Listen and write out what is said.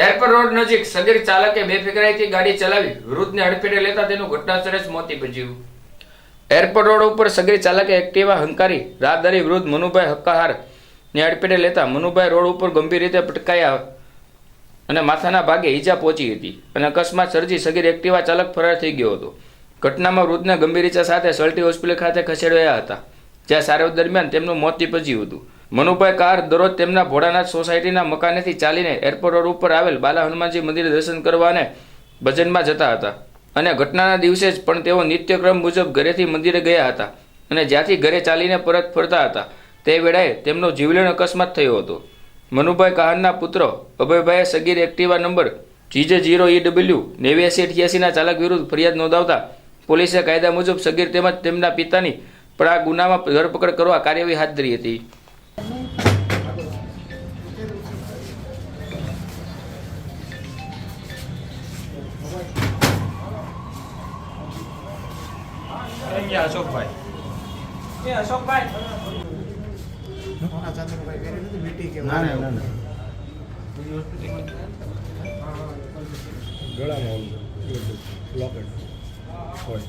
Airport road નજીક સગીર ચાલકે બેફિકરાઈથી ગાડી ચલાવી વૃદ્ધને અડફેટે લેતા તેનું ઘટનાસ્થળે જ મોત નીપજ્યું. એરપોર્ટ રોડ ઉપર સગીર ચાલકે એક્ટિવા હંકારી રાહદારી વૃદ્ધ મનુભાઈ હક્કાહારને અડફેટે લેતા મનુભાઈ રોડ ઉપર ગંભીર રીતે પટકાયા અને માથાના ભાગે ઈજા પહોંચી હતી અને અકસ્માત સર્જી સગીર એક્ટિવા ચાલક ફરાર થઈ ગયો હતો. ઘટનામાં વૃદ્ધને ગંભીર ઈજા સાથે સલટી હોસ્પિટલ ખાતે ખસેડાયા હતા, જ્યાં સારવાર દરમિયાન તેમનું મોત નીપજ્યું હતું. મનુભાઈ કાર દરરોજ તેમના ભોળાનાથ સોસાયટીના મકાનેથી ચાલીને એરપોર્ટ રોડ ઉપર આવેલ બાલા હનુમાનજી મંદિરે દર્શન કરવા અને ભજનમાં જતા હતા અને ઘટનાના દિવસે જ પણ તેઓ નિત્યક્રમ મુજબ ઘરેથી મંદિરે ગયા હતા અને જ્યાંથી ઘરે ચાલીને પરત ફરતા હતા તે વેળાએ તેમનો જીવલેણ અકસ્માત થયો હતો. મનુભાઈ કહારના પુત્ર અભયભાઈએ સગીર એક્ટિવા નંબર GJ0EW 8988ના ચાલક વિરુદ્ધ ફરિયાદ નોંધાવતા પોલીસે કાયદા મુજબ સગીર તેમજ તેમના પિતાની પણ આ ગુનામાં ધરપકડ કરવા કાર્યવાહી હાથ ધરી હતી. અશોકભાઈ ગળામાં લોકેટ હોય.